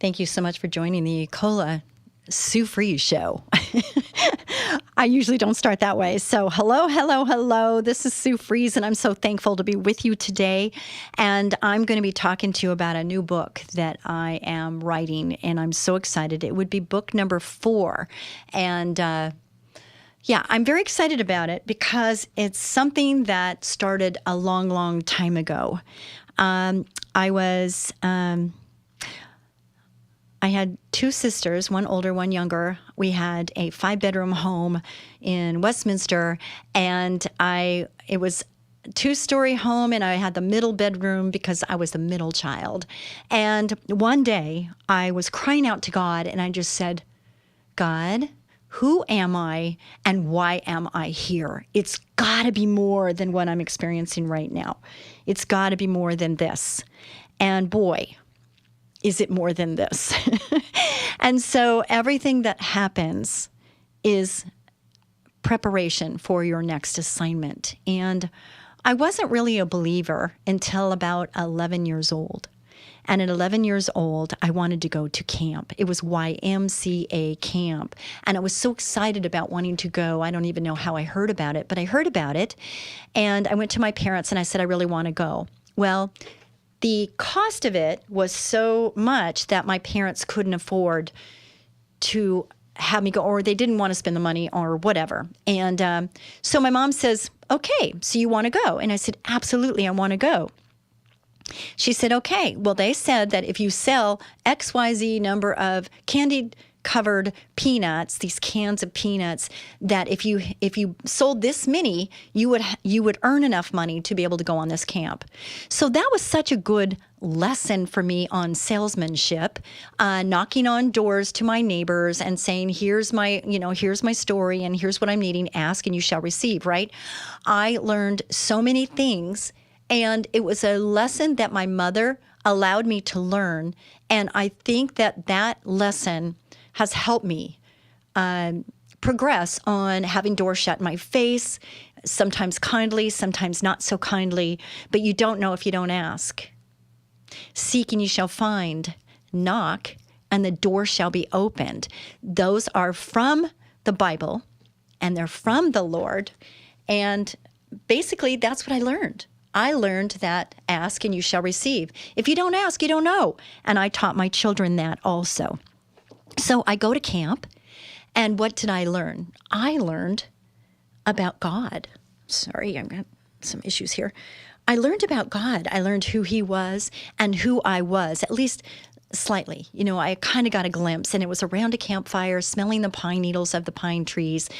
Thank you so much for joining the Cola Sue Fries show. I usually don't start that way. So hello. This is Sue Fries, and I'm so thankful to be with you today. And I'm going to be talking to you about a new book that I am writing, and I'm so excited. It would be book number 4. And I'm very excited about it because it's something that started a long time ago. I had 2 sisters, one older, one younger. We had a 5-bedroom home in Westminster, and it was a 2-story home, and I had the middle bedroom because I was the middle child. And one day I was crying out to God, and I just said, God, who am I and why am I here? It's got to be more than what I'm experiencing right now. It's got to be more than this. And boy, is it more than this? And so everything that happens is preparation for your next assignment. And I wasn't really a believer until about 11 years old. And at 11 years old, I wanted to go to camp. It was YMCA camp. And I was so excited about wanting to go. I don't even know how I heard about it, but I heard about it. And I went to my parents and I said, I really want to go. Well, the cost of it was so much that my parents couldn't afford to have me go, or they didn't want to spend the money or whatever. And so my mom says, okay, so you want to go? And I said, absolutely, I want to go. She said, okay, well, they said that if you sell XYZ number of candied covered peanuts, these cans of peanuts, that if you sold this many, you would earn enough money to be able to go on this camp. So that was such a good lesson for me on salesmanship, knocking on doors to my neighbors and saying, here's my story and here's what I'm needing, ask and you shall receive, right? I learned so many things, and it was a lesson that my mother allowed me to learn. And I think that lesson has helped me progress on having doors shut in my face, sometimes kindly, sometimes not so kindly, but you don't know if you don't ask. Seek and you shall find, knock, and the door shall be opened. Those are from the Bible, and they're from the Lord, and basically that's what I learned. I learned that ask and you shall receive. If you don't ask, you don't know. And I taught my children that also. So I go to camp, and what did I learn? I learned about God. Sorry, I've got some issues here. I learned about God. I learned who he was and who I was, at least slightly. I kind of got a glimpse, and it was around a campfire, smelling the pine needles of the pine trees.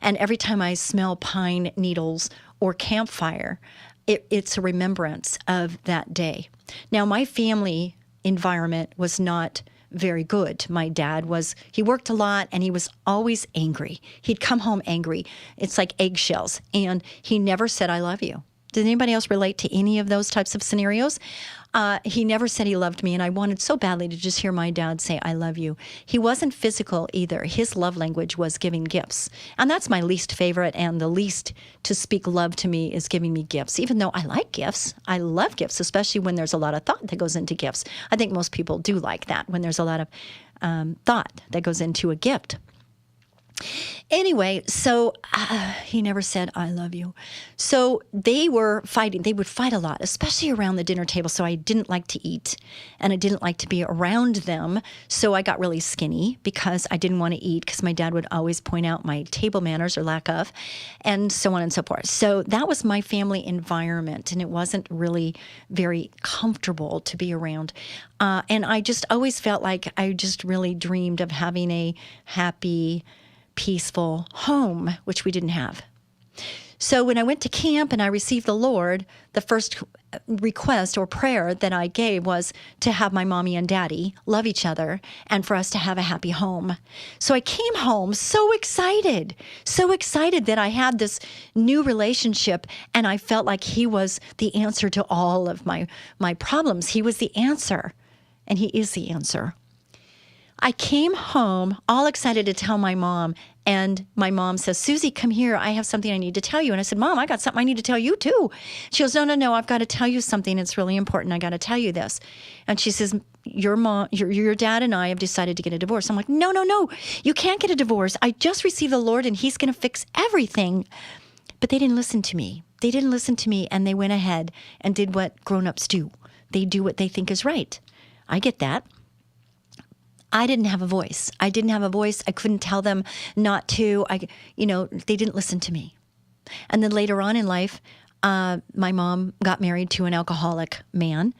And every time I smell pine needles or campfire, it's a remembrance of that day. Now, my family environment was not very good. My dad he worked a lot, and he was always angry. He'd come home angry. It's like eggshells. And he never said, I love you. Did anybody else relate to any of those types of scenarios? He never said he loved me, and I wanted so badly to just hear my dad say, I love you. He wasn't physical either. His love language was giving gifts. And that's my least favorite, and the least to speak love to me is giving me gifts, even though I like gifts. I love gifts, especially when there's a lot of thought that goes into gifts. I think most people do like that, when there's a lot of thought that goes into a gift. Anyway, so he never said, I love you. So they were fighting. They would fight a lot, especially around the dinner table. So I didn't like to eat, and I didn't like to be around them. So I got really skinny because I didn't want to eat, because my dad would always point out my table manners or lack of, and so on and so forth. So that was my family environment, and it wasn't really very comfortable to be around. And I just always felt like I just really dreamed of having a happy, peaceful home, which we didn't have. So when I went to camp and I received the Lord, the first request or prayer that I gave was to have my mommy and daddy love each other and for us to have a happy home. So I came home so excited that I had this new relationship, and I felt like he was the answer to all of my problems. He was the answer, and he is the answer. I came home all excited to tell my mom, and my mom says, Susie, come here. I have something I need to tell you. And I said, Mom, I got something I need to tell you too. She goes, no, I've got to tell you something. It's really important. I got to tell you this. And she says, your mom, your dad and I have decided to get a divorce. I'm like, no, you can't get a divorce. I just received the Lord and he's going to fix everything. But they didn't listen to me. They didn't listen to me, and they went ahead and did what grown-ups do. They do what they think is right. I get that. I didn't have a voice. I couldn't tell them not to. They didn't listen to me. And then later on in life, my mom got married to an alcoholic man,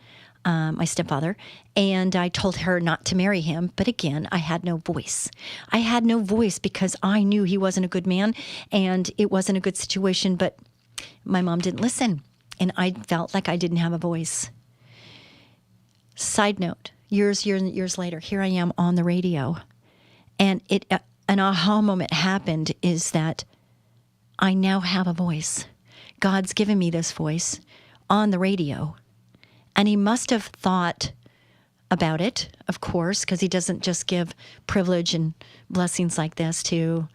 my stepfather, and I told her not to marry him. But again, I had no voice. I had no voice because I knew he wasn't a good man and it wasn't a good situation, but my mom didn't listen, and I felt like I didn't have a voice. Side note, years later, here I am on the radio, and an aha moment happened is that I now have a voice. God's given me this voice on the radio, and he must have thought about it, of course, because he doesn't just give privilege and blessings like this to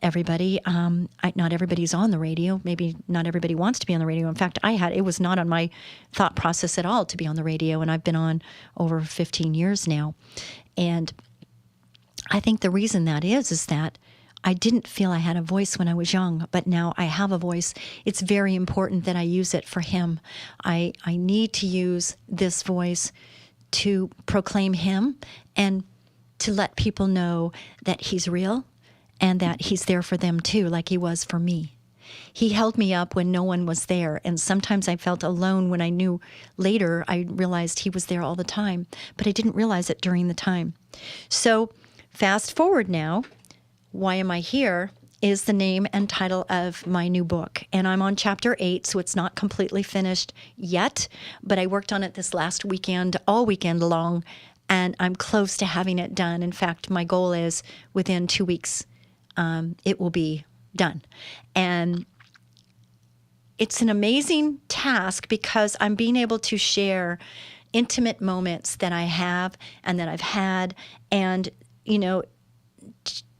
everybody. Not everybody's on the radio. Maybe not everybody wants to be on the radio. In fact, it was not on my thought process at all to be on the radio, and I've been on over 15 years now. And I think the reason that is that I didn't feel I had a voice when I was young, but now I have a voice. It's very important that I use it for him. I need to use this voice to proclaim him and to let people know that he's real and that he's there for them too, like he was for me. He held me up when no one was there, and sometimes I felt alone when I knew later I realized he was there all the time, but I didn't realize it during the time. So fast forward now, Why Am I Here is the name and title of my new book. And I'm on chapter 8, so it's not completely finished yet, but I worked on it this last weekend, all weekend long, and I'm close to having it done. In fact, my goal is within 2 weeks, it will be done. And it's an amazing task because I'm being able to share intimate moments that I have and that I've had, and,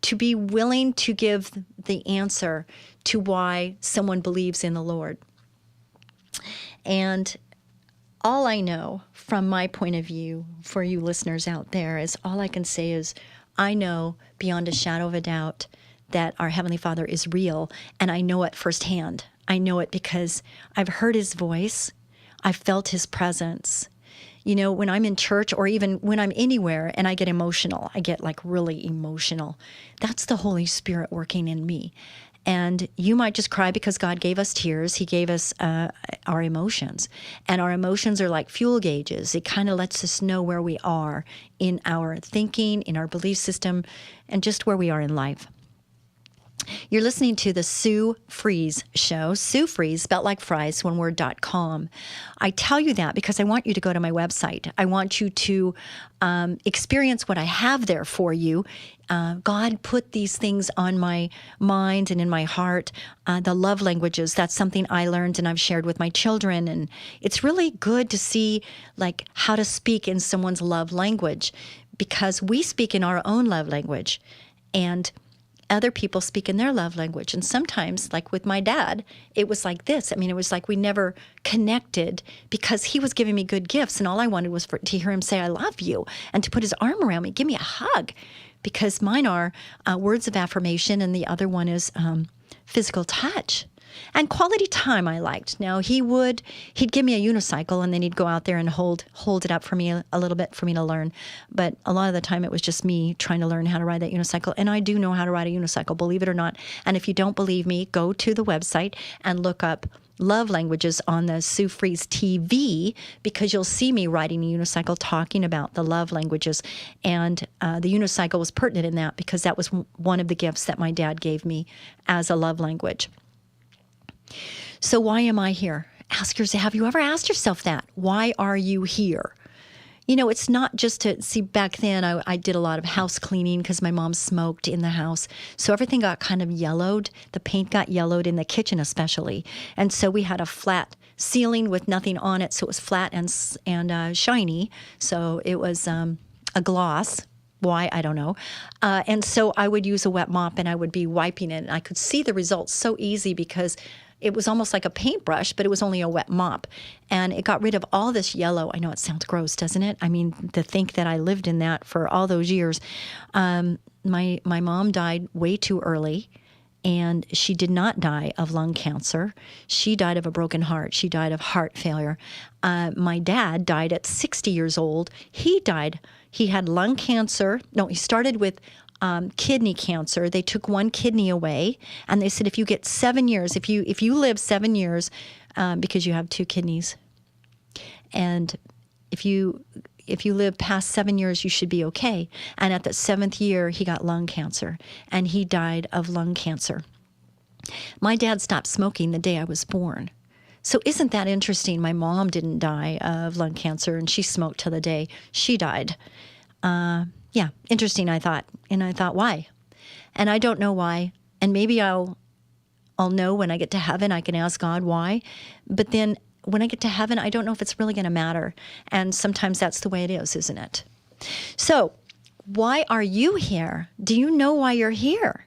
to be willing to give the answer to why someone believes in the Lord. And all I know from my point of view for you listeners out there is all I can say is I know beyond a shadow of a doubt that our Heavenly Father is real, and I know it firsthand. I know it because I've heard his voice. I've felt his presence. When I'm in church or even when I'm anywhere and I get emotional, I get like really emotional. That's the Holy Spirit working in me. And you might just cry because God gave us tears. He gave us our emotions. And our emotions are like fuel gauges. It kind of lets us know where we are in our thinking, in our belief system, and just where we are in life. You're listening to the Sue Fries Show. Sue Fries, spelled like fries, one word.com. I tell you that because I want you to go to my website. I want you to experience what I have there for you. God put these things on my mind and in my heart. The love languages, that's something I learned and I've shared with my children. And it's really good to see like how to speak in someone's love language, because we speak in our own love language and other people speak in their love language. And sometimes, like with my dad, it was like this. I mean, it was like we never connected because he was giving me good gifts, and all I wanted was to hear him say, I love you, and to put his arm around me, give me a hug, because mine are words of affirmation, and the other one is physical touch. And quality time I liked. Now, he'd give me a unicycle, and then he'd go out there and hold it up for me a little bit for me to learn. But a lot of the time it was just me trying to learn how to ride that unicycle. And I do know how to ride a unicycle, believe it or not. And if you don't believe me, go to the website and look up love languages on the Sue Fries TV, because you'll see me riding a unicycle talking about the love languages. And the unicycle was pertinent in that because that was one of the gifts that my dad gave me as a love language. So why am I here? Ask yourself, have you ever asked yourself that? Why are you here? It's not just to see. Back then I did a lot of house cleaning because my mom smoked in the house. So everything got kind of yellowed. The paint got yellowed in the kitchen especially. And so we had a flat ceiling with nothing on it. So it was flat and shiny. So it was a gloss. Why? I don't know. And so I would use a wet mop and I would be wiping it. And I could see the results so easy because it was almost like a paintbrush, but it was only a wet mop. And it got rid of all this yellow. I know it sounds gross, doesn't it? I mean, to think that I lived in that for all those years. My mom died way too early. And she did not die of lung cancer. She died of a broken heart. She died of heart failure. My dad died at 60 years old. He had lung cancer. No, he started with kidney cancer. They took one kidney away, and they said, if you get 7 years, if you live 7 years, because you have two kidneys, and if you live past 7 years, you should be okay. And at the 7th year, he got lung cancer, and he died of lung cancer. My dad stopped smoking the day I was born. So isn't that interesting? My mom didn't die of lung cancer, and she smoked till the day she died. Yeah, interesting, I thought. And I thought, why? And I don't know why. And maybe I'll know when I get to heaven. I can ask God why. But then when I get to heaven, I don't know if it's really going to matter. And sometimes that's the way it is, isn't it? So why are you here? Do you know why you're here?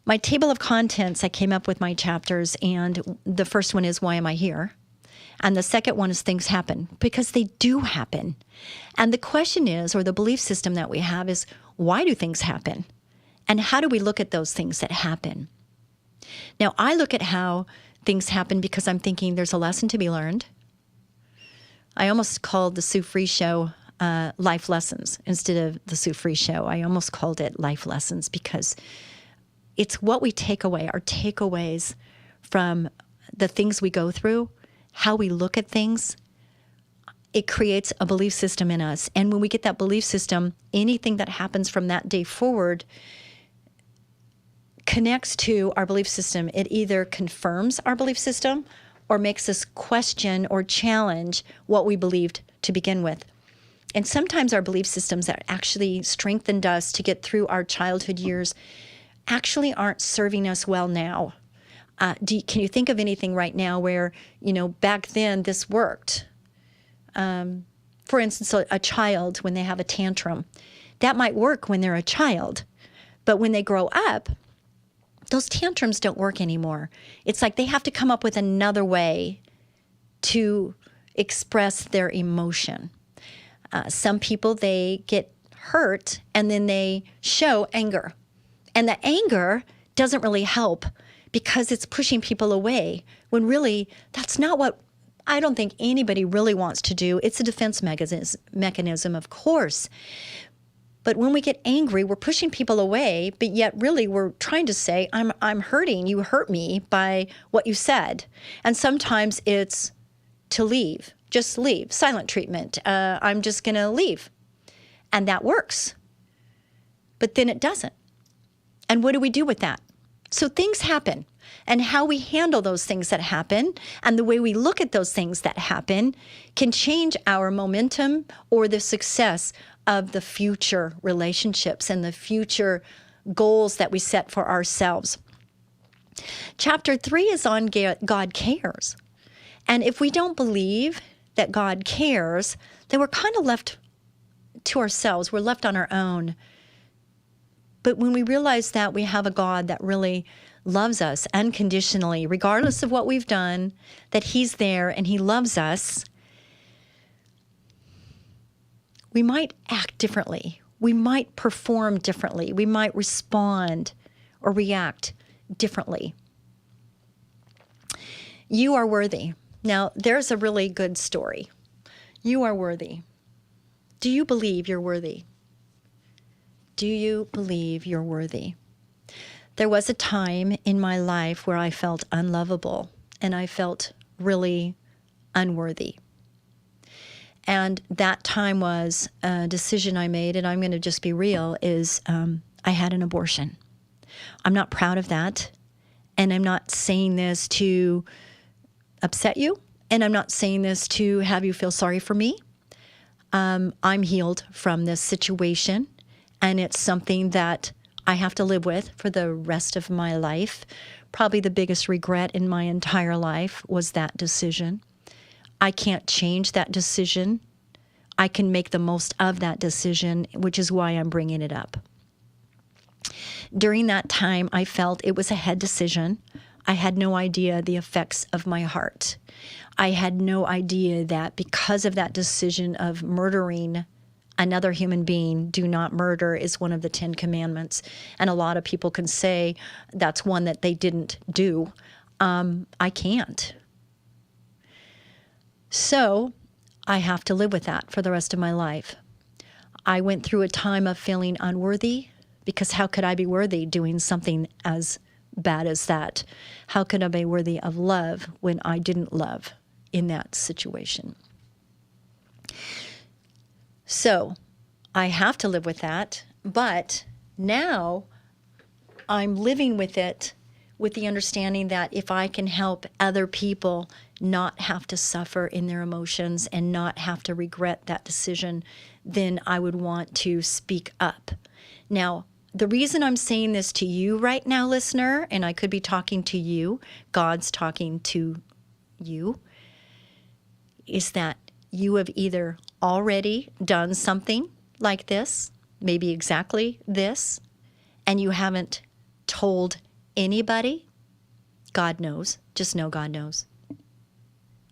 My table of contents, I came up with my chapters, and the first one is, why am I here? And the second one is, things happen, because they do happen. And the question is, or the belief system that we have is, why do things happen? And how do we look at those things that happen? Now, I look at how things happen because I'm thinking there's a lesson to be learned. I almost called the Sue Free Show Life Lessons instead of the Sue Free Show. I almost called it Life Lessons because it's what we take away, our takeaways from the things we go through, how we look at things. It creates a belief system in us. And when we get that belief system, anything that happens from that day forward connects to our belief system. It either confirms our belief system or makes us question or challenge what we believed to begin with. And sometimes our belief systems that actually strengthened us to get through our childhood years actually aren't serving us well now. Can you think of anything right now where, back then this worked? For instance, a child, when they have a tantrum, that might work when they're a child. But when they grow up, those tantrums don't work anymore. It's like they have to come up with another way to express their emotion. Some people, they get hurt and then they show anger. And the anger doesn't really help because it's pushing people away when really that's not what I don't think anybody really wants to do. It's a defense mechanism, of course. But when we get angry, we're pushing people away, but yet really we're trying to say, I'm hurting, you hurt me by what you said. And sometimes it's to leave, just leave, silent treatment. I'm just going to leave. And that works. But then it doesn't. And what do we do with that? So things happen. And how we handle those things that happen and the way we look at those things that happen can change our momentum or the success of the future relationships and the future goals that we set for ourselves. Chapter 3 is on God cares. And if we don't believe that God cares, then we're kind of left to ourselves. We're left on our own. But when we realize that we have a God that really loves us unconditionally, regardless of what we've done, that He's there and He loves us, we might act differently. We might perform differently. We might respond or react differently. You are worthy. Now, there's a really good story. You are worthy. Do you believe you're worthy? Do you believe you're worthy? There was a time in my life where I felt unlovable and I felt really unworthy. And that time was a decision I made, and I'm going to just be real, is I had an abortion. I'm not proud of that, and I'm not saying this to upset you, and I'm not saying this to have you feel sorry for me. I'm healed from this situation, and it's something that I have to live with for the rest of my life. Probably the biggest regret in my entire life was that decision. I can't change that decision. I can make the most of that decision, which is why I'm bringing it up. During that time, I felt it was a head decision. I had no idea the effects of my heart. I had no idea that because of that decision of murdering another human being, do not murder is one of the 10 commandments. And a lot of people can say that's one that they didn't do. I can't. So I have to live with that for the rest of my life. I went through a time of feeling unworthy, because how could I be worthy doing something as bad as that? How could I be worthy of love when I didn't love in that situation? So I have to live with that, but now I'm living with it with the understanding that if I can help other people not have to suffer in their emotions and not have to regret that decision, then I would want to speak up. Now, the reason I'm saying this to you right now, listener, and I could be talking to you, God's talking to you, is that you have either already done something like this, maybe exactly this, and you haven't told anybody. God knows. Just know God knows.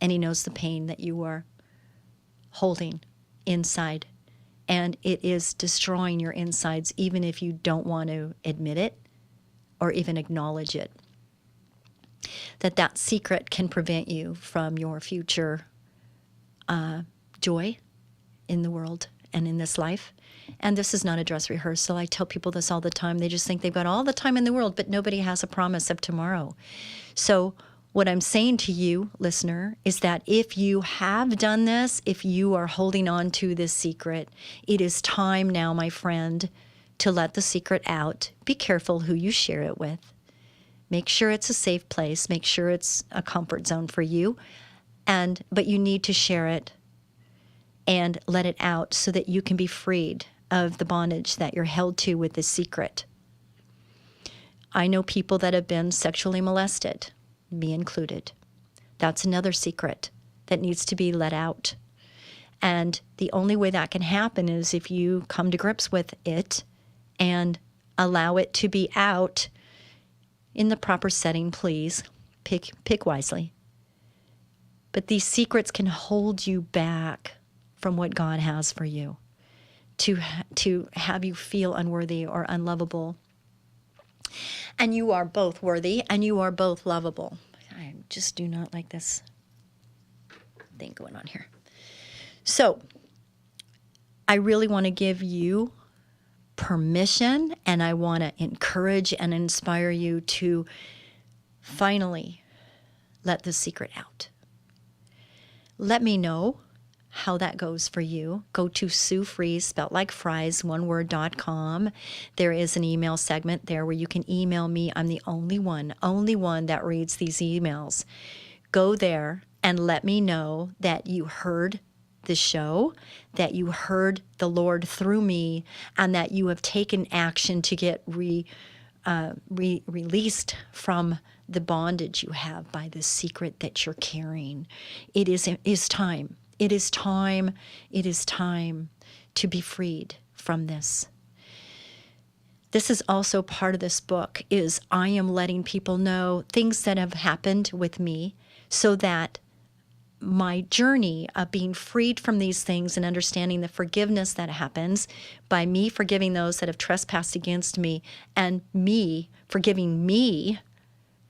And he knows the pain that you are holding inside. And it is destroying your insides, even if you don't want to admit it or even acknowledge it. That secret can prevent you from your future joy in the world and in this life. And this is not a dress rehearsal. I tell people this all the time. They just think they've got all the time in the world, but nobody has a promise of tomorrow. So what I'm saying to you, listener, is that if you have done this, if you are holding on to this secret, it is time now, my friend, to let the secret out. Be careful who you share it with. Make sure it's a safe place. Make sure it's a comfort zone for you. But you need to share it and let it out so that you can be freed of the bondage that you're held to with this secret. I know people that have been sexually molested, me included. That's another secret that needs to be let out. And the only way that can happen is if you come to grips with it and allow it to be out in the proper setting, please. Pick wisely. But these secrets can hold you back from what God has for you, to have you feel unworthy or unlovable. And you are both worthy and you are both lovable. I just do not like this thing going on here. So I really want to give you permission, and I want to encourage and inspire you to finally let the secret out. Let me know how that goes for you. Go to Sue Fries, spelt like fries, oneword.com. There is an email segment there where you can email me. I'm the only one that reads these emails. Go there and let me know that you heard the show, that you heard the Lord through me, and that you have taken action to get released from the bondage you have by the secret that you're carrying. It is time. It is time. It is time to be freed from this. This is also part of this book, is I am letting people know things that have happened with me so that my journey of being freed from these things and understanding the forgiveness that happens by me forgiving those that have trespassed against me and me forgiving me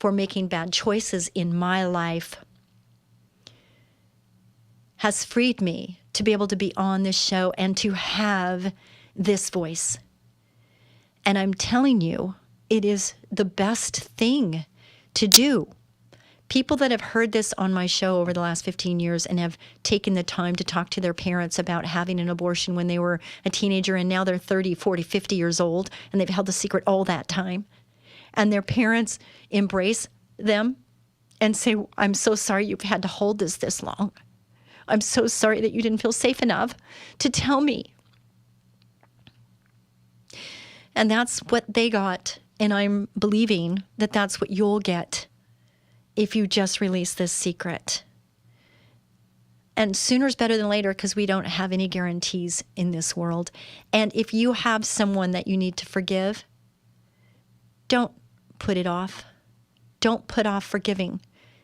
for making bad choices in my life has freed me to be able to be on this show and to have this voice. And I'm telling you, it is the best thing to do. People that have heard this on my show over the last 15 years and have taken the time to talk to their parents about having an abortion when they were a teenager and now they're 30, 40, 50 years old and they've held the secret all that time. And their parents embrace them and say, I'm so sorry you've had to hold this long. I'm so sorry that you didn't feel safe enough to tell me. And that's what they got. And I'm believing that that's what you'll get if you just release this secret. And sooner is better than later because we don't have any guarantees in this world. And if you have someone that you need to forgive, don't put it off. Don't put off forgiving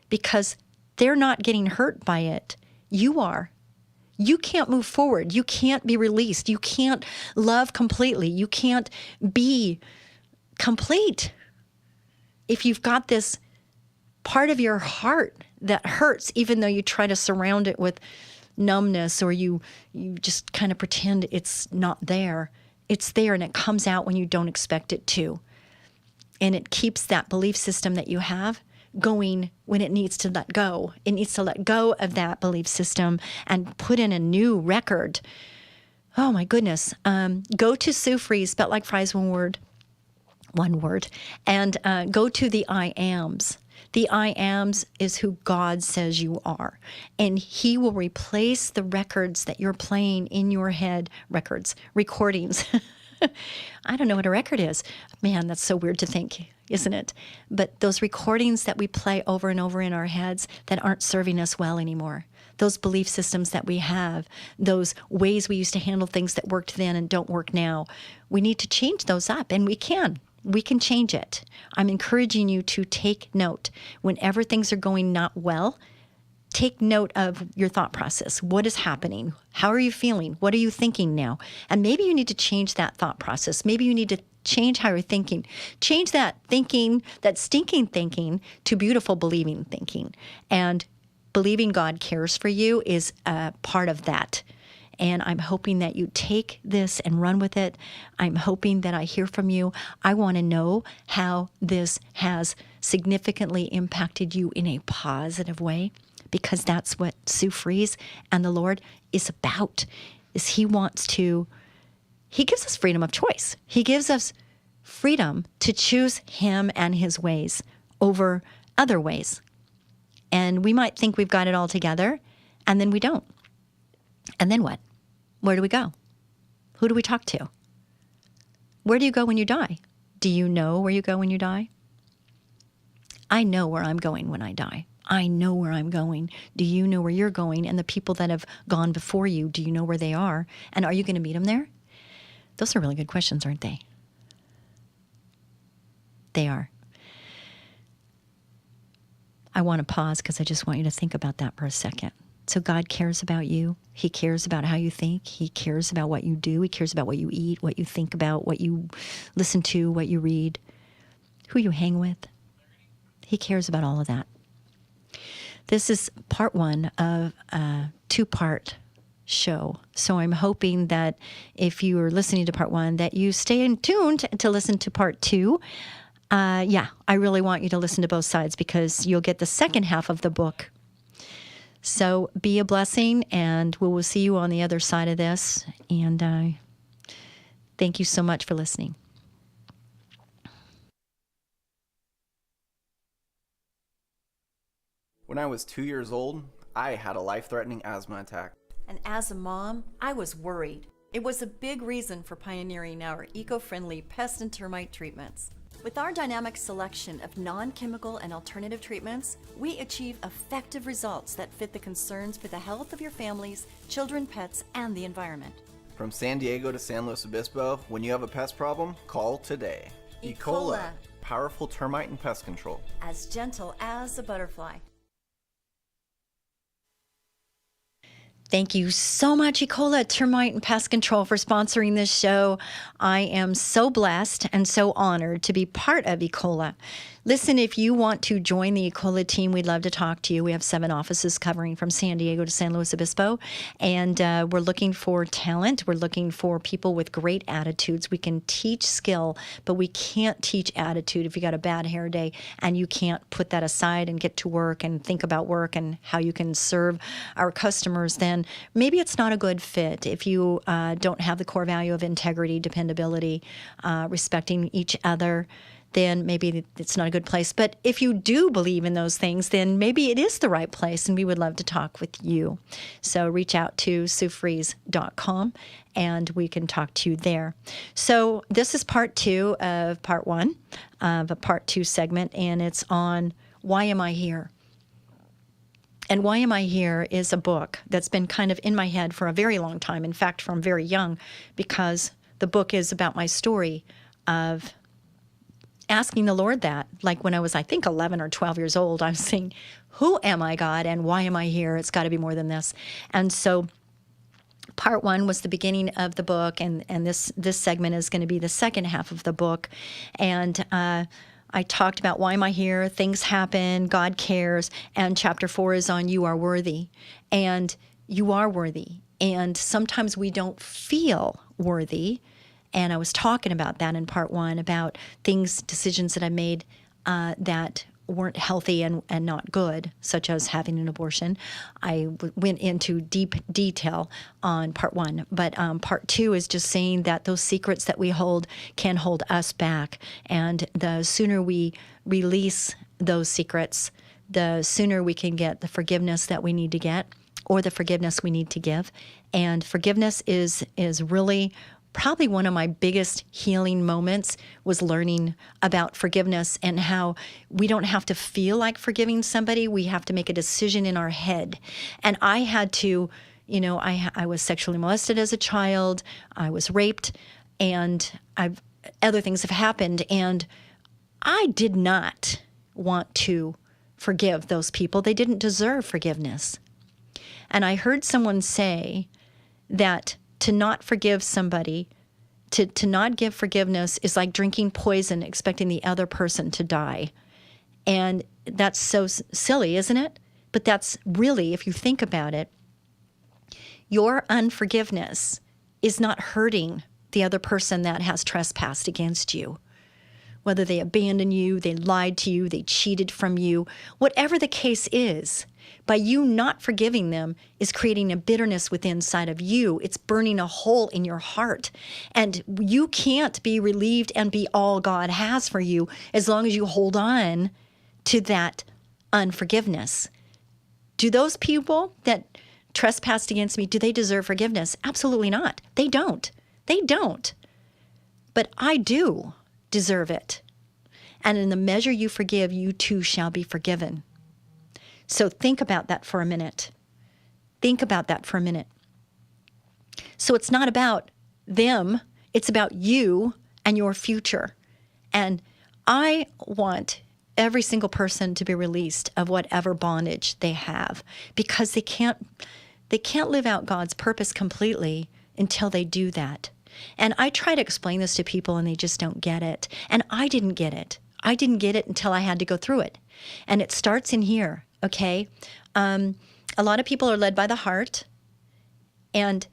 because they're not getting hurt by it. You are. You can't move forward. You can't be released. You can't love completely. You can't be complete if you've got this part of your heart that hurts, even though you try to surround it with numbness or you just kind of pretend it's not there. It's there and it comes out when you don't expect it to. And it keeps that belief system that you have going when it needs to let go. It needs to let go of that belief system and put in a new record. Oh my goodness. Go to Sue Fries, spelled like fries, one word, and go to the I ams. The I ams is who God says you are. And he will replace the records that you're playing in your head, recordings. I don't know what a record is. Man, that's so weird to think, isn't it? But those recordings that we play over and over in our heads that aren't serving us well anymore, those belief systems that we have, those ways we used to handle things that worked then and don't work now, we need to change those up, and we can. We can change it. I'm encouraging you to take note. Whenever things are going not well, take note of your thought process. What is happening? How are you feeling? What are you thinking now? And maybe you need to change that thought process. Maybe you need to change how you're thinking. Change that thinking, that stinking thinking, to beautiful believing thinking. And believing God cares for you is a part of that. And I'm hoping that you take this and run with it. I'm hoping that I hear from you. I want to know how this has significantly impacted you in a positive way, because that's what Sue Fries and the Lord is about. Is He gives us freedom of choice. He gives us freedom to choose Him and His ways over other ways. And we might think we've got it all together, and then we don't. And then what? Where do we go? Who do we talk to? Where do you go when you die? Do you know where you go when you die? I know where I'm going when I die. I know where I'm going. Do you know where you're going? And the people that have gone before you, do you know where they are? And are you going to meet them there? Those are really good questions, aren't they? They are. I want to pause because I just want you to think about that for a second. So God cares about you. He cares about how you think. He cares about what you do. He cares about what you eat, what you think about, what you listen to, what you read, who you hang with. He cares about all of that. This is part one of a two-part show. So I'm hoping that if you are listening to part one, that you stay tuned to listen to part two. I really want you to listen to both sides because you'll get the second half of the book. So be a blessing, and we will see you on the other side of this. And thank you so much for listening. When I was 2 years old, I had a life-threatening asthma attack. And as a mom, I was worried. It was a big reason for pioneering our eco-friendly pest and termite treatments. With our dynamic selection of non-chemical and alternative treatments, we achieve effective results that fit the concerns for the health of your families, children, pets, and the environment. From San Diego to San Luis Obispo, when you have a pest problem, call today. Ecola. Powerful termite and pest control. As gentle as a butterfly. Thank you so much, Ecola Termite and Pest Control, for sponsoring this show. I am so blessed and so honored to be part of Ecola. Listen, if you want to join the Ecola team, we'd love to talk to you. We have 7 offices covering from San Diego to San Luis Obispo, and we're looking for talent. We're looking for people with great attitudes. We can teach skill, but we can't teach attitude if you got a bad hair day and you can't put that aside and get to work and think about work and how you can serve our customers. Then maybe it's not a good fit if you don't have the core value of integrity, dependability, respecting each other. Then maybe it's not a good place. But if you do believe in those things, then maybe it is the right place, and we would love to talk with you. So reach out to SueFries.com, and we can talk to you there. So this is part 2 of part 1 of a part 2 segment, and it's on why am I here? And Why Am I Here is a book that's been kind of in my head for a very long time. In fact, from very young, because the book is about my story of asking the Lord that. Like when I was, I think, 11 or 12 years old, I was saying, who am I, God, and why am I here? It's got to be more than this. And so part one was the beginning of the book, and this segment is going to be the second half of the book. And I talked about why am I here? Things happen, God cares, and chapter 4 is on you are worthy. And you are worthy. And sometimes we don't feel worthy. And I was talking about that in part 1, about decisions that I made that weren't healthy and not good, such as having an abortion. I went into deep detail on part 1. But part 2 is just saying that those secrets that we hold can hold us back. And the sooner we release those secrets, the sooner we can get the forgiveness that we need to get, or the forgiveness we need to give. And forgiveness is really probably one of my biggest healing moments, was learning about forgiveness and how we don't have to feel like forgiving somebody. We have to make a decision in our head. And I had to, I was sexually molested as a child. I was raped, and other things have happened. And I did not want to forgive those people. They didn't deserve forgiveness. And I heard someone say that to not forgive somebody, to not give forgiveness, is like drinking poison, expecting the other person to die. And that's so silly, isn't it? But that's really, if you think about it, your unforgiveness is not hurting the other person that has trespassed against you. Whether they abandoned you, they lied to you, they cheated from you, whatever the case is, by you not forgiving them is creating a bitterness within inside of you. It's burning a hole in your heart. And you can't be relieved and be all God has for you as long as you hold on to that unforgiveness. Do those people that trespassed against me, do they deserve forgiveness? Absolutely not. They don't. They don't. But I do deserve it. And in the measure you forgive, you too shall be forgiven. So think about that for a minute. Think about that for a minute. So it's not about them. It's about you and your future. And I want every single person to be released of whatever bondage they have, because they can't live out God's purpose completely until they do that. And I try to explain this to people and they just don't get it. And I didn't get it. I didn't get it until I had to go through it. And it starts in here, okay? A lot of people are led by the heart. And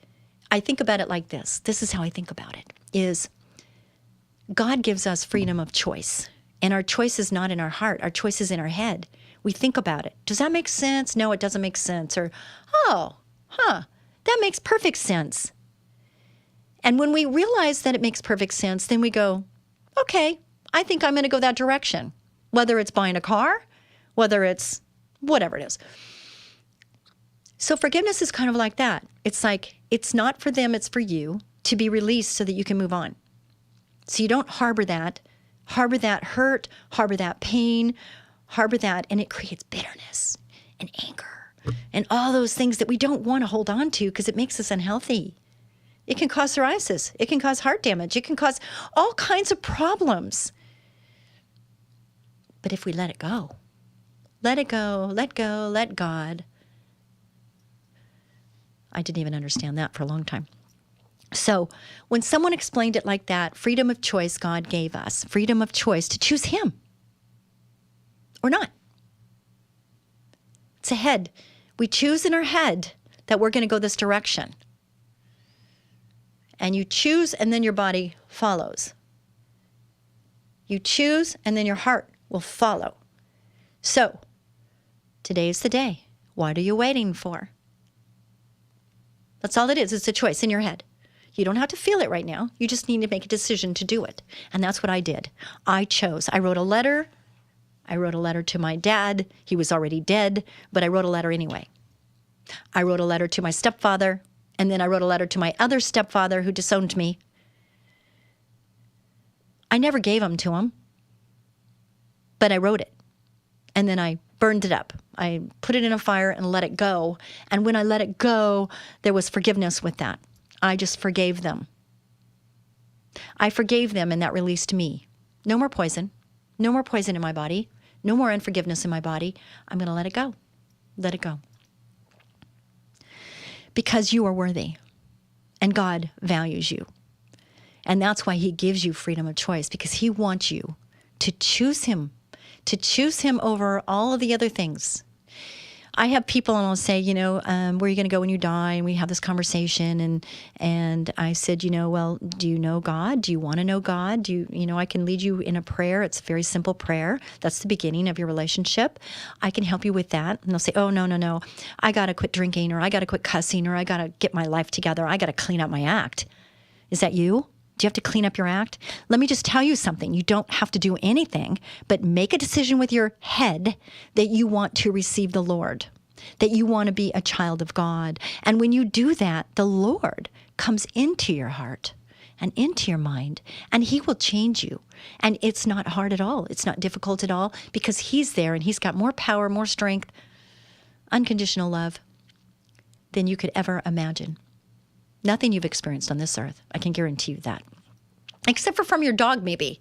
I think about it like this. This is how I think about it, is God gives us freedom of choice. And our choice is not in our heart. Our choice is in our head. We think about it. Does that make sense? No, it doesn't make sense. Or, that makes perfect sense. And when we realize that it makes perfect sense, then we go, okay, I think I'm going to go that direction. Whether it's buying a car, whether it's whatever it is. So forgiveness is kind of like that. It's like, it's not for them, it's for you to be released so that you can move on. So you don't harbor that hurt, harbor that pain, harbor that, and it creates bitterness and anger and all those things that we don't want to hold on to because it makes us unhealthy. It can cause psoriasis. It can cause heart damage. It can cause all kinds of problems. But if we let it go, let God. I didn't even understand that for a long time. So when someone explained it like that, freedom of choice God gave us, freedom of choice to choose Him or not. It's a head. We choose in our head that we're going to go this direction. And you choose, and then your body follows. You choose, and then your heart will follow. So, today's the day. What are you waiting for? That's all it is. It's a choice in your head. You don't have to feel it right now. You just need to make a decision to do it. And that's what I did. I chose. I wrote a letter. I wrote a letter to my dad. He was already dead, but I wrote a letter anyway. I wrote a letter to my stepfather. And then I wrote a letter to my other stepfather who disowned me. I never gave them to him, but I wrote it. And then I burned it up. I put it in a fire and let it go. And when I let it go, there was forgiveness with that. I just forgave them. I forgave them, and that released me. No more poison. No more poison in my body. No more unforgiveness in my body. I'm going to let it go. Let it go. Because you are worthy, and God values you. And that's why he gives you freedom of choice, because he wants you to choose him over all of the other things. I have people, and I'll say, where are you going to go when you die? And we have this conversation, and I said, well, do you know God? Do you want to know God? I can lead you in a prayer. It's a very simple prayer. That's the beginning of your relationship. I can help you with that. And they'll say, oh, no. I got to quit drinking, or I got to quit cussing, or I got to get my life together. I got to clean up my act. Is that you? Do you have to clean up your act? Let me just tell you something. You don't have to do anything but make a decision with your head that you want to receive the Lord, that you want to be a child of God. And when you do that, the Lord comes into your heart and into your mind, and he will change you. And it's not hard at all. It's not difficult at all, because he's there, and he's got more power, more strength, unconditional love than you could ever imagine. Nothing you've experienced on this earth. I can guarantee you that. Except for from your dog, maybe.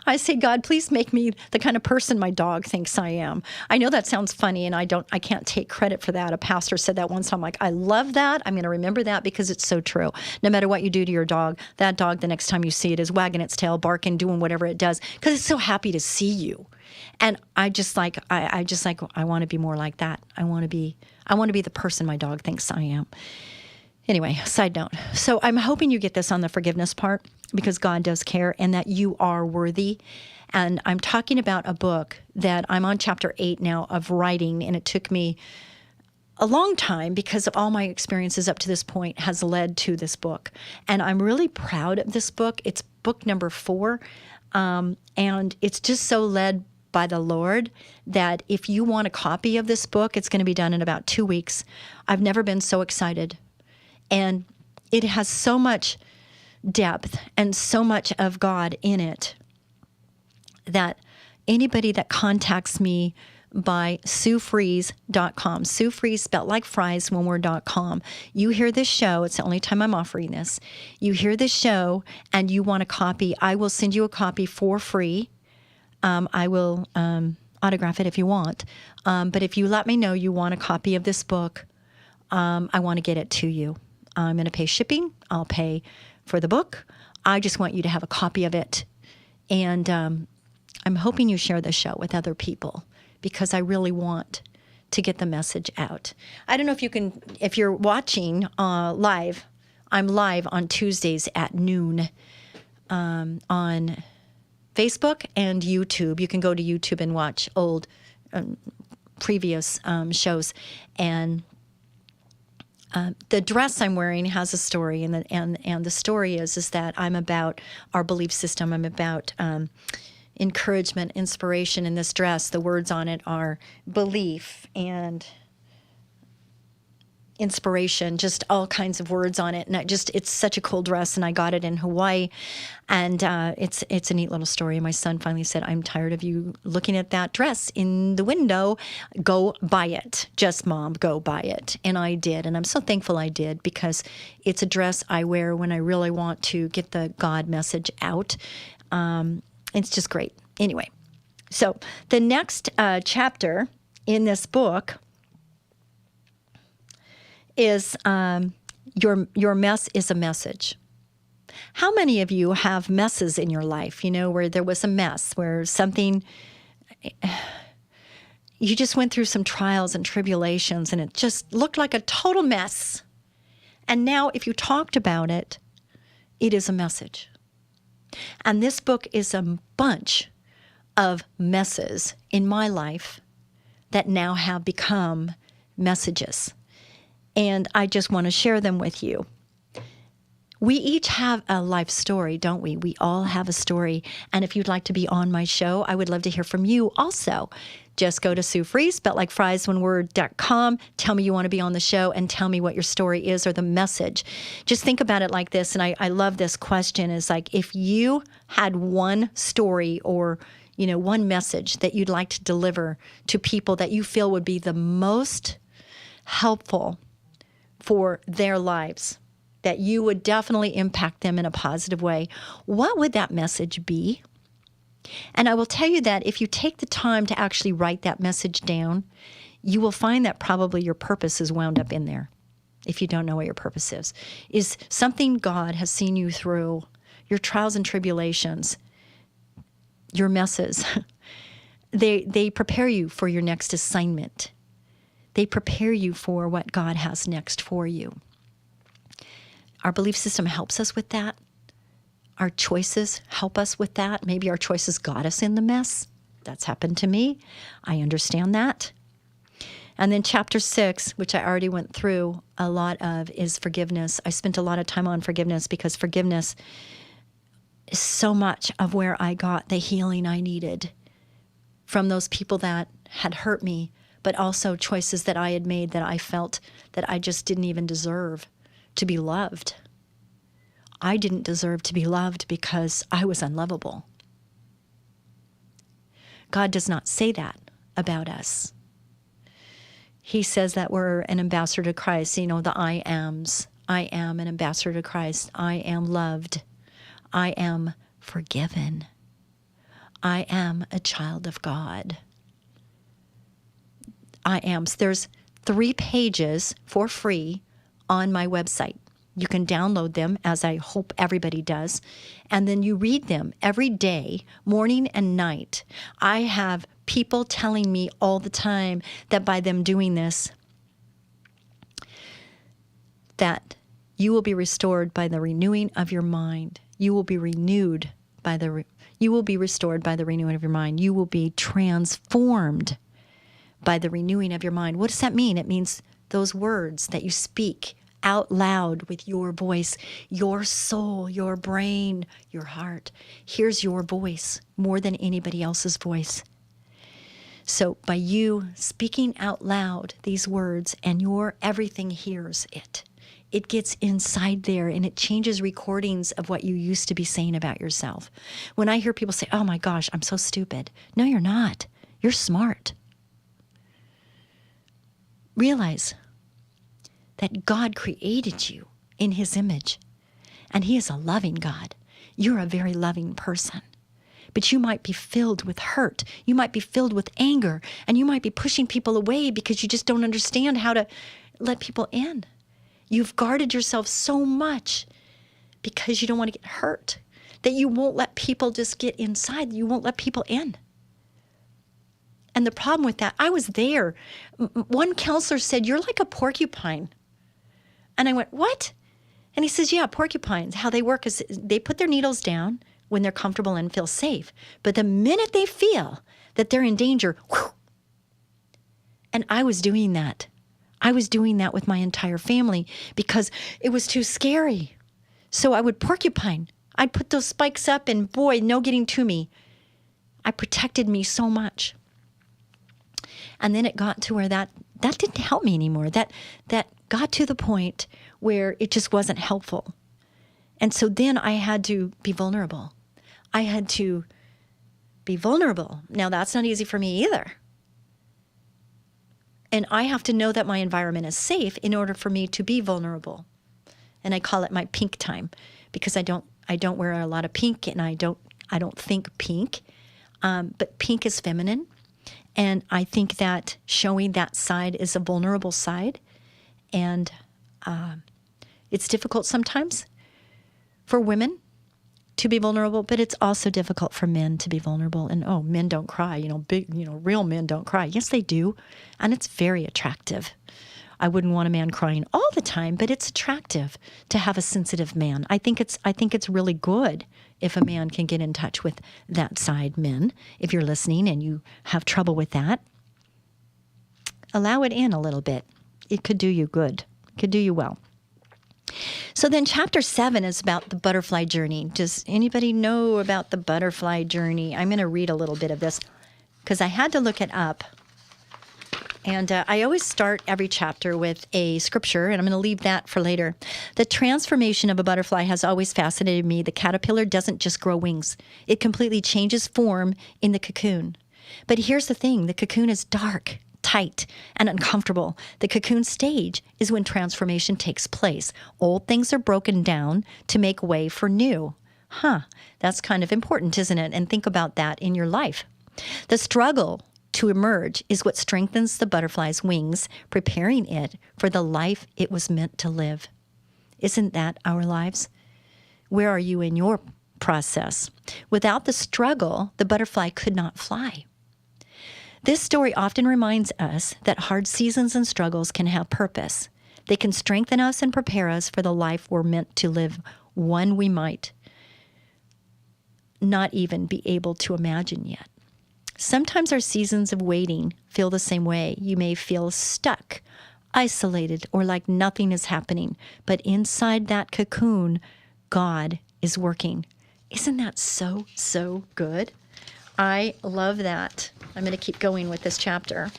I say, God, please make me the kind of person my dog thinks I am. I know that sounds funny, and I can't take credit for that. A pastor said that once. I'm like, I love that. I'm going to remember that, because it's so true. No matter what you do to your dog, that dog, the next time you see it, is wagging its tail, barking, doing whatever it does, because it's so happy to see you. And I want to be more like that. I want to be the person my dog thinks I am. Anyway, side note. So I'm hoping you get this on the forgiveness part, because God does care, and that you are worthy. And I'm talking about a book that I'm on chapter 8 now of writing, and it took me a long time, because of all my experiences up to this point has led to this book. And I'm really proud of this book. It's book number 4, and it's just so led by the Lord that if you want a copy of this book, it's going to be done in about 2 weeks. I've never been so excited. And it has so much depth and so much of God in it that anybody that contacts me by SueFries.com, Sue Fries, spelled like fries, one word.com. You hear this show, it's the only time I'm offering this. You hear this show and you want a copy, I will send you a copy for free. I will autograph it if you want. But if you let me know you want a copy of this book, I want to get it to you. I'm going to pay shipping. I'll pay for the book. I just want you to have a copy of it. And I'm hoping you share the show with other people, because I really want to get the message out. I don't know if you're watching live. I'm live on Tuesdays at noon on Facebook and YouTube. You can go to YouTube and watch old previous shows. And the dress I'm wearing has a story, and the story is that I'm about our belief system. I'm about encouragement, inspiration in this dress. The words on it are belief and inspiration, just all kinds of words on it. And it's such a cool dress, and I got it in Hawaii. And it's a neat little story. My son finally said, I'm tired of you looking at that dress in the window. Go buy it. Just Mom, go buy it. And I did. And I'm so thankful I did, because it's a dress I wear when I really want to get the God message out. It's just great. Anyway, so the next chapter in this book is your mess is a message. How many of you have messes in your life, where there was a mess, where something, you just went through some trials and tribulations, and it just looked like a total mess. And now if you talked about it, it is a message. And this book is a bunch of messes in my life that now have become messages. And I just want to share them with you. We each have a life story, don't we? We all have a story. And if you'd like to be on my show, I would love to hear from you also. Just go to Sue Fries, spelled like fries, one word.com. Tell me you want to be on the show, and tell me what your story is or the message. Just think about it like this. And I love this question, is like, if you had one story or, one message that you'd like to deliver to people that you feel would be the most helpful for their lives, that you would definitely impact them in a positive way, what would that message be? And I will tell you that if you take the time to actually write that message down, you will find that probably your purpose is wound up in there. If you don't know what your purpose is something God has seen you through, your trials and tribulations, your messes. They prepare you for your next assignment. They prepare you for what God has next for you. Our belief system helps us with that. Our choices help us with that. Maybe our choices got us in the mess. That's happened to me. I understand that. And then chapter 6, which I already went through a lot of, is forgiveness. I spent a lot of time on forgiveness because forgiveness is so much of where I got the healing I needed from those people that had hurt me, but also choices that I had made that I felt that I just didn't even deserve to be loved. I didn't deserve to be loved because I was unlovable. God does not say that about us. He says that we're an ambassador to Christ, the I ams. I am an ambassador to Christ. I am loved. I am forgiven. I am a child of God. I am. There's 3 pages for free on my website. You can download them, as I hope everybody does, and then you read them every day, morning and night. I have people telling me all the time that by them doing this, that you will be restored by the renewing of your mind. You will be renewed by you will be restored by the renewing of your mind. You will be transformed by the renewing of your mind. What does that mean? It means those words that you speak out loud with your voice, your soul, your brain, your heart. Here's your voice more than anybody else's voice. So by you speaking out loud these words, and your everything hears it, it gets inside there and it changes recordings of what you used to be saying about yourself. When I hear people say, oh my gosh, I'm so stupid. No, you're not. You're smart. Realize that God created you in his image, and he is a loving God. You're a very loving person, but you might be filled with hurt. You might be filled with anger, and you might be pushing people away because you just don't understand how to let people in. You've guarded yourself so much because you don't want to get hurt that you won't let people just get inside. You won't let people in. And the problem with that, I was there. One counselor said, you're like a porcupine. And I went, what? And he says, yeah, porcupines, how they work is they put their needles down when they're comfortable and feel safe. But the minute they feel that they're in danger, whew, and I was doing that. I was doing that with my entire family because it was too scary. So I would porcupine. I'd put those spikes up and boy, no getting to me. I protected me so much. And then it got to where that didn't help me anymore. That got to the point where it just wasn't helpful. And so then I had to be vulnerable. I had to be vulnerable. Now, that's not easy for me either. And I have to know that my environment is safe in order for me to be vulnerable. And I call it my pink time because I don't wear a lot of pink, and I don't think pink. But pink is feminine. And I think that showing that side is a vulnerable side. And it's difficult sometimes for women to be vulnerable, but it's also difficult for men to be vulnerable. And men don't cry, real men don't cry. Yes, they do. And it's very attractive. I wouldn't want a man crying all the time, but it's attractive to have a sensitive man. I think it's really good if a man can get in touch with that side. Men, if you're listening and you have trouble with that, allow it in a little bit. It could do you good. It could do you well. So then chapter 7 is about the butterfly journey. Does anybody know about the butterfly journey? I'm going to read a little bit of this because I had to look it up And I always start every chapter with a scripture, and I'm going to leave that for later. The transformation of a butterfly has always fascinated me. The caterpillar doesn't just grow wings, it completely changes form in the cocoon. But here's the thing, the cocoon is dark, tight, and uncomfortable. The cocoon stage is when transformation takes place. Old things are broken down to make way for new. That's kind of important, isn't it? And think about that in your life. The struggle to emerge is what strengthens the butterfly's wings, preparing it for the life it was meant to live. Isn't that our lives? Where are you in your process? Without the struggle, the butterfly could not fly. This story often reminds us that hard seasons and struggles can have purpose. They can strengthen us and prepare us for the life we're meant to live, one we might not even be able to imagine yet. Sometimes our seasons of waiting feel the same way. You may feel stuck, isolated, or like nothing is happening. But inside that cocoon, God is working. Isn't that so, so good? I love that. I'm going to keep going with this chapter.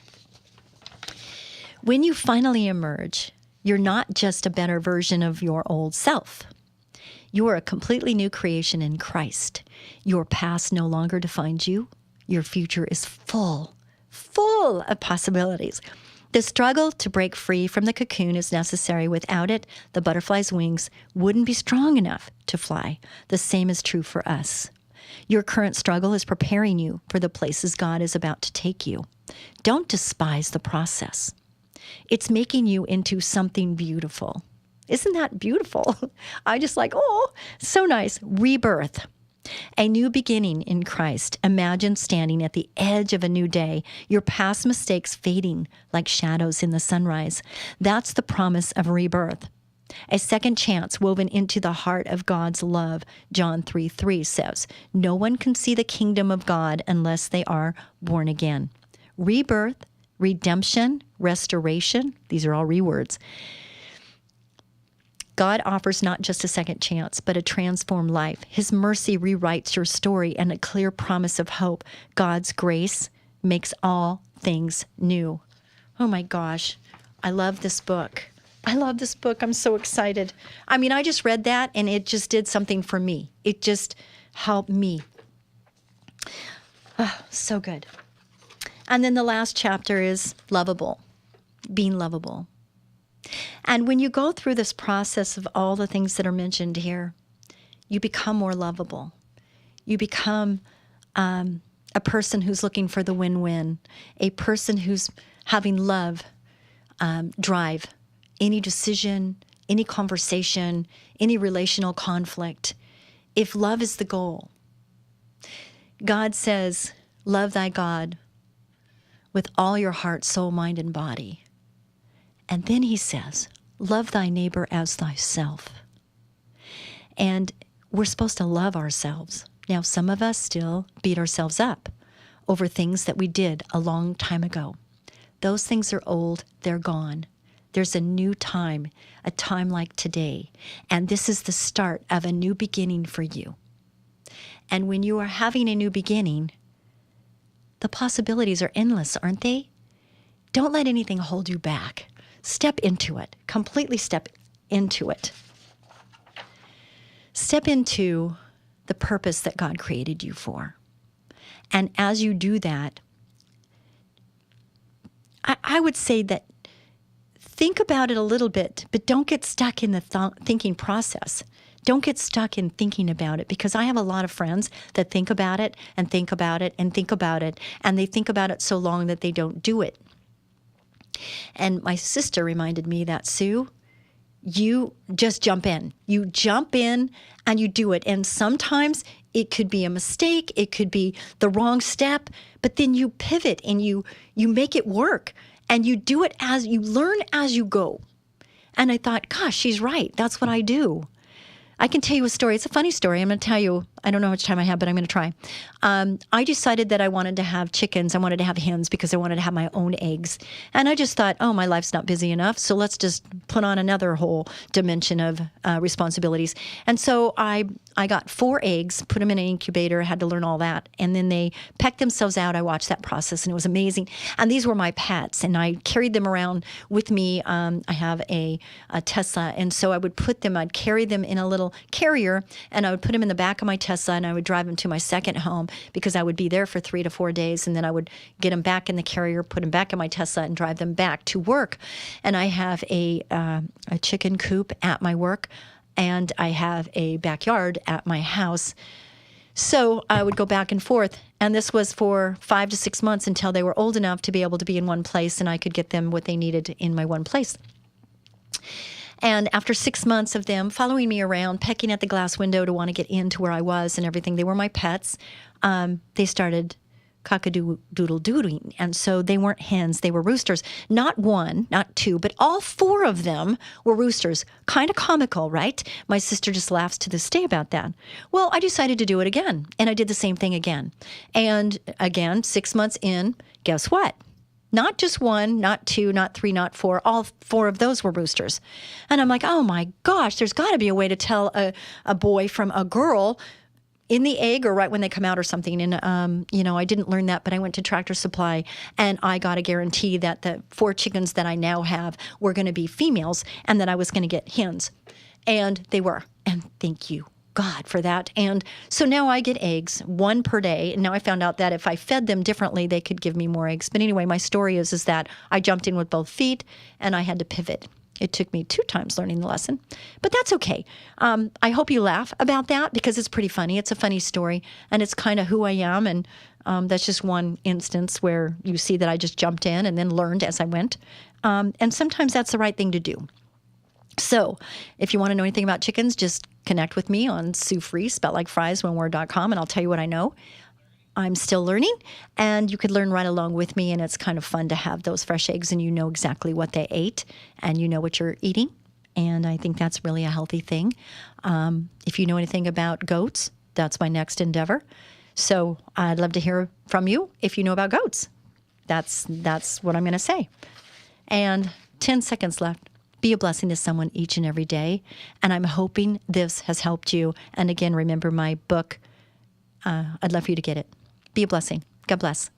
When you finally emerge, you're not just a better version of your old self. You are a completely new creation in Christ. Your past no longer defines you. Your future is full of possibilities. The struggle to break free from the cocoon is necessary. Without it, the butterfly's wings wouldn't be strong enough to fly. The same is true for us. Your current struggle is preparing you for the places God is about to take you. Don't despise the process. It's making you into something beautiful. Isn't that beautiful? I just like, so nice. Rebirth. A new beginning in Christ. Imagine standing at the edge of a new day, your past mistakes fading like shadows in the sunrise. That's the promise of rebirth. A second chance woven into the heart of God's love. John 3:3 says, no one can see the kingdom of God unless they are born again. Rebirth, redemption, restoration, these are all rewords. God offers not just a second chance, but a transformed life. His mercy rewrites your story and a clear promise of hope. God's grace makes all things new. Oh my gosh, I love this book. I'm so excited. I mean, I just read that and it just did something for me. It just helped me. Oh, so good. And then the last chapter is lovable, being lovable. And when you go through this process of all the things that are mentioned here, you become more lovable. You become a person who's looking for the win-win, a person who's having love drive any decision, any conversation, any relational conflict. If love is the goal, God says, love thy God with all your heart, soul, mind, and body. And then he says, love thy neighbor as thyself. And we're supposed to love ourselves. Now, some of us still beat ourselves up over things that we did a long time ago. Those things are old, they're gone. There's a new time, a time like today. And this is the start of a new beginning for you. And when you are having a new beginning, the possibilities are endless, aren't they? Don't let anything hold you back. Step into it. Completely step into it. Step into the purpose that God created you for. And as you do that, I would say that think about it a little bit, but don't get stuck in the thinking process. Don't get stuck in thinking about it, because I have a lot of friends that think about it and think about it and think about it, and they think about it so long that they don't do it. And my sister reminded me that, Sue, you just jump in. You jump in and you do it. And sometimes it could be a mistake. It could be the wrong step. But then you pivot and you make it work. And you do it as you learn as you go. And I thought, gosh, she's right. That's what I do. I can tell you a story. It's a funny story. I'm going to tell you. I don't know how much time I have, but I'm going to try. I decided that I wanted to have chickens. I wanted to have hens because I wanted to have my own eggs. And I just thought, my life's not busy enough, so let's just put on another whole dimension of responsibilities. And so I I got 4 eggs, put them in an incubator, had to learn all that. And then they pecked themselves out. I watched that process and it was amazing. And these were my pets and I carried them around with me. I have a Tesla. And so I'd carry them in a little carrier and I would put them in the back of my Tesla and I would drive them to my second home because I would be there for 3 to 4 days. And then I would get them back in the carrier, put them back in my Tesla and drive them back to work. And I have a chicken coop at my work. And I have a backyard at my house. So I would go back and forth. And this was for 5 to 6 months until they were old enough to be able to be in one place and I could get them what they needed in my one place. And after 6 months of them following me around, pecking at the glass window to want to get into where I was and everything, they were my pets, they started cock-a-doodle-doodling. And so they weren't hens, they were roosters. Not 1, not 2, but all 4 of them were roosters. Kind of comical, right? My sister just laughs to this day about that. Well, I decided to do it again, and I did the same thing again. And again, 6 months in, guess what? Not just 1, not 2, not 3, not 4. All 4 of those were roosters. And I'm like, oh my gosh, there's got to be a way to tell a boy from a girl in the egg or right when they come out or something. And, I didn't learn that, but I went to Tractor Supply and I got a guarantee that the 4 chickens that I now have were going to be females and that I was going to get hens. And they were. And thank you, God, for that. And so now I get eggs, 1 per day. And now I found out that if I fed them differently, they could give me more eggs. But anyway, my story is that I jumped in with both feet and I had to pivot. It took me 2 times learning the lesson, but that's okay. I hope you laugh about that because it's pretty funny. It's a funny story, and it's kind of who I am, and that's just one instance where you see that I just jumped in and then learned as I went, and sometimes that's the right thing to do. So if you want to know anything about chickens, just connect with me on Sue Free, spelled like fries, oneword.com, and I'll tell you what I know. I'm still learning, and you could learn right along with me, and it's kind of fun to have those fresh eggs, and you know exactly what they ate, and you know what you're eating, and I think that's really a healthy thing. If you know anything about goats, that's my next endeavor. So I'd love to hear from you if you know about goats. That's what I'm going to say. And 10 seconds left. Be a blessing to someone each and every day, and I'm hoping this has helped you. And again, remember my book. I'd love for you to get it. Be a blessing. God bless.